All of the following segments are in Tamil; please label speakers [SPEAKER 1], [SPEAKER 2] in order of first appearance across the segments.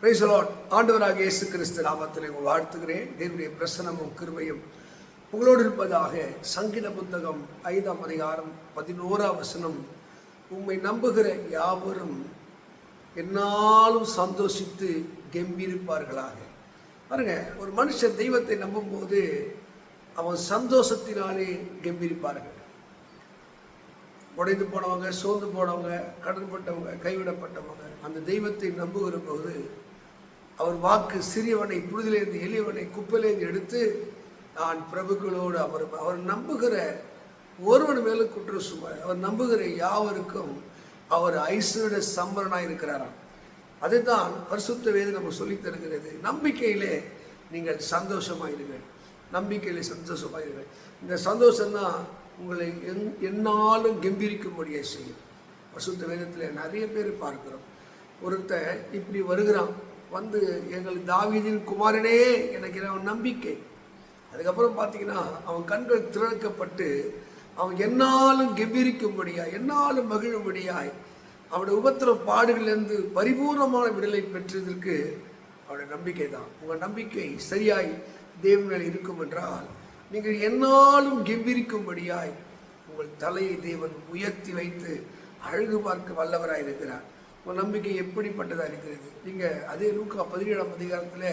[SPEAKER 1] Praise the Lord. ஆண்டவராக இயேசு கிறிஸ்து நாமத்திலே உங்களை வாழ்த்துகிறேன். தேவனுடைய பிரசன்னமும் கிருபையும் உங்களோடு இருப்பதாக. சங்கீத புத்தகம் 5ஆம் அதிகாரம் 11ஆம் வசனம், உம்மை நம்புகிற யாவரும் என்னாலும் சந்தோஷித்து கெம்பீரிப்பார்களாக. பாருங்க, ஒரு மனுஷன் தெய்வத்தை நம்பும் போது அவன் சந்தோஷத்தினாலே கெம்பீரிப்பார்கள். உடைந்து போனவங்க, சோர்ந்து போனவங்க, கடன்பட்டவங்க, கைவிடப்பட்டவங்க அந்த தெய்வத்தை நம்புகிற போது அவர் வாக்கு சிறியவனை புழுதிலிருந்து எளியவனை குப்பையிலிருந்து எடுத்து நான் பிரபுக்களோடு அவர் நம்புகிற ஒருவன் மேலும் குற்றம் சுமர். அவர் நம்புகிற யாவருக்கும் அவர் ஐஸ்வர்ய சம்பரனாக இருக்கிறாராம். அதுதான் பரிசுத்த வேதம் நம்ம சொல்லித் தருகிறது. நம்பிக்கையிலே நீங்கள் சந்தோஷமாயிருங்கள். நம்பிக்கையிலே சந்தோஷமாயிருங்கள். இந்த சந்தோஷம்தான் உங்களை என்னாலும் கம்பீரிக்கும்படியே செய்யும். பரிசுத்த வேதத்தில் நிறைய பேர் பார்க்கிறோம். ஒருத்தர் இப்படி வருகிறான், வந்து எங்கள் தாவீதின் குமாரனே எனக்கு நம்பிக்கை. அதுக்கப்புறம் பார்த்தீங்கன்னா அவன் கண்கள் திறக்கப்பட்டு அவன் என்னாலும் கம்பீரிக்கும்படியாய், என்னாலும் மகிழும்படியாய் அவனுடைய உபத்திர பாடுகளிலிருந்து பரிபூர்ணமான விடுதலை பெற்றதற்கு அவனுடைய நம்பிக்கை தான். உங்கள் நம்பிக்கை சரியாய் தேவனில் இருக்கும் என்றால் நீங்கள் என்னாலும் கம்பீரிக்கும்படியாய் உங்கள் தலையை தேவன் உயர்த்தி வைத்து அழகு பார்க்க வல்லவராக இருக்கிறார். உங்கள் நம்பிக்கை எப்படிப்பட்டதாக இருக்கிறது? நீங்கள் அதே லூக்கா 17ஆம் அதிகாரத்தில்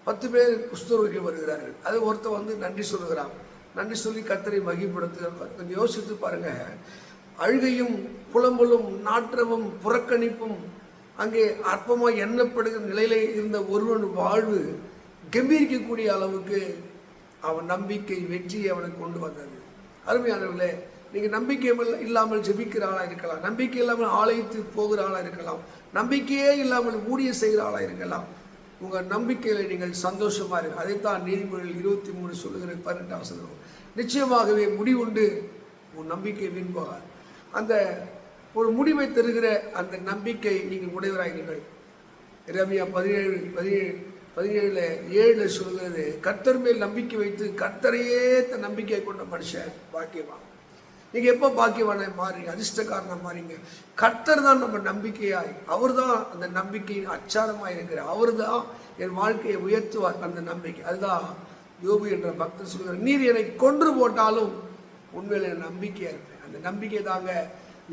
[SPEAKER 1] 10 பேர் குஷ்டரோகிகள் வருகிறார்கள். அது ஒருத்தர் வந்து நன்றி சொல்லுகிறான். நன்றி சொல்லி கர்த்தரை மகிமைப்படுத்துகிறார். கொஞ்சம் யோசித்து பாருங்க. அழுகையும் புலம்பலும் நாற்றமும் புறக்கணிப்பும் அங்கே அற்பமாக எண்ணப்படுகிற நிலையில இருந்த ஒருவன் வாழ்வு கம்பீரிக்கக்கூடிய அளவுக்கு அவன் நம்பிக்கை வெற்றியை அவனுக்கு கொண்டு வந்தது. அருமையானவர்களே, நீங்கள் நம்பிக்கை இல்லாமல் ஜெபிக்கிற ஆளாக இருக்கலாம், நம்பிக்கை இல்லாமல் ஆலயத்து போகிற ஆளாக இருக்கலாம், நம்பிக்கையே இல்லாமல் ஊழியம் செய்கிற ஆளாக இருக்கலாம். உங்கள் நம்பிக்கையில் நீங்கள் சந்தோஷமாக இருக்கு. அதைத்தான் நீதிமொழிகள் 23 சொல்லுகிற 18ஆம் வசனம், நிச்சயமாகவே முடிவுண்டு உன் நம்பிக்கை வீண் போகாது. அந்த ஒரு முடிவை தருகிற அந்த நம்பிக்கை நீங்கள் உடையவராகிறீர்கள். எரேமியா 17:7 சொல்கிறது, கர்த்தர் மேல் நம்பிக்கை வைத்து கர்த்தரையே தன் நம்பிக்கை கொண்ட மனுஷன் பாக்கியவான். நீங்கள் எப்போ பாக்கியவான மாறீங்க, அதிர்ஷ்டக்காரனாக மாறீங்க. கர்த்தர் தான் நம்ம நம்பிக்கையாய், அவர் தான் அந்த நம்பிக்கையின் அச்சாரமாக இருக்கிறார். அவர் தான் என் வாழ்க்கையை உயர்த்துவார். அந்த நம்பிக்கை அதுதான் யோபு என்ற பக்தர் சொல்கிறார், நீர் என்னை கொன்று போட்டாலும் உண்மையில் என் நம்பிக்கையாக இருப்பேன். அந்த நம்பிக்கை தாங்க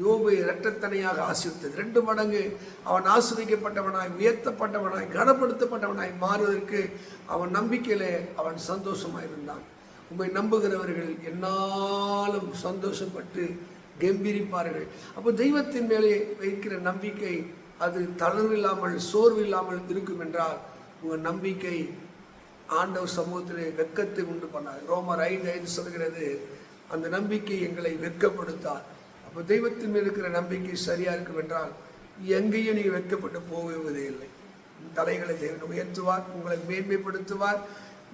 [SPEAKER 1] யோபு இரட்டத்தனையாக ஆசீர்வதித்தது. 2 மடங்கு அவன் ஆசீர்வதிக்கப்பட்டவனாய், உயர்த்தப்பட்டவனாய், கனப்படுத்தப்பட்டவனாய் மாறுவதற்கு அவன் நம்பிக்கையிலே அவன் சந்தோஷமாக இருந்தான். உண்மை நம்புகிறவர்கள் என்னாலும் சந்தோஷப்பட்டு கம்பீரிப்பார்கள். அப்போ தெய்வத்தின் மேலே வைக்கிற நம்பிக்கை அது தளர்வில்லாமல் சோர்வில்லாமல் இருக்கும் என்றால் உங்கள் நம்பிக்கை ஆண்டவர் சமூகத்திலே வெட்கத்தை உண்டு பண்ணார். ரோமர் 5:5 சொல்கிறது, அந்த நம்பிக்கை எங்களை வெட்கப்படுத்தார். அப்போ தெய்வத்தின் மேல் இருக்கிற நம்பிக்கை சரியாக இருக்கும் என்றால் எங்கேயும் நீங்கள் வெட்கப்பட்டு போவதே இல்லை. தலைகளை தேவன் உயர்த்துவார், உங்களை மேன்மைப்படுத்துவார்.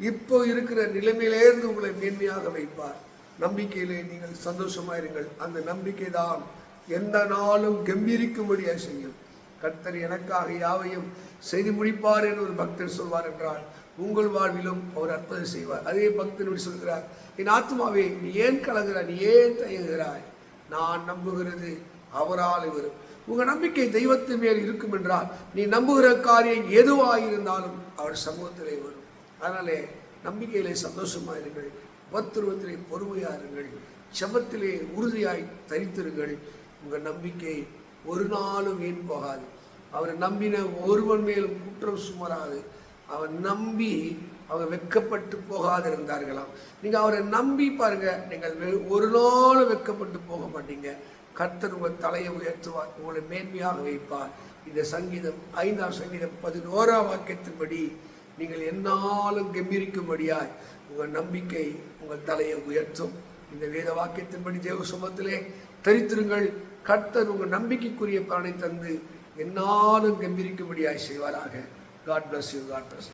[SPEAKER 1] இப்போ இருக்கிற நிலைமையிலேருந்து உங்களை மேன்மையாக வைப்பார். நம்பிக்கையிலே நீங்கள் சந்தோஷமாயிருங்கள். அந்த நம்பிக்கை தான் எந்த நாளும் கம்பீரிக்கும்படியாக செய்யும். கர்த்தர் எனக்காக யாவையும் செய்து முடிப்பார் என்று ஒரு பக்தர் சொல்வார் என்றால் உங்கள் வாழ்விலும் அவர் அற்புதம் செய்வார். அதே பக்தர் சொல்கிறார், என் ஆத்மாவே நீ ஏன் கலங்குகிறாய், நீ ஏன் தயங்குகிறாய், நான் நம்புகிறது அவரால் வரும். உங்கள் நம்பிக்கை தெய்வத்தின் மேல் இருக்கும் என்றால் நீ நம்புகிற காரியம் எதுவாக இருந்தாலும் அவர் சமூகத்திலே வரும். அதனாலே நம்பிக்கையிலே சந்தோஷமாயிருங்கள், உபத்திரவத்திலே பொறுமையாருங்கள், செபத்திலே உறுதியாய் தரித்திருங்கள். உங்கள் நம்பிக்கை ஒரு நாளும் வீண் போகாது. அவரை நம்பின ஒருவன் மேலும் குற்றம் சுமராது. அவன் நம்பி அவங்க வெட்கப்பட்டு போகாது இருந்தார்களாம். நீங்கள் அவரை நம்பி பாருங்க, நீங்கள் ஒரு நாளும் வெட்கப்பட்டு போக மாட்டீங்க. கர்த்தர் உங்கள் தலையை உயர்த்துவார், உங்களை மேன்மையாக வைப்பார். இந்த சங்கீதம் 5ஆம் சங்கீதம் 11ஆம் வாக்கியத்தின்படி நீங்கள் என்னாலும் கம்பீரிக்கும்படியாய் உங்கள் நம்பிக்கை உங்கள் தலையை உயர்த்தும். இந்த வேத வாக்கியத்தின்படி தேவ சமூகத்திலே தரித்திருங்கள். கர்த்தர் உங்கள் நம்பிக்கைக்குரிய பலனை தந்து என்னாலும் கம்பீரிக்கும்படியாய் செய்வாராக. God bless you. God bless you.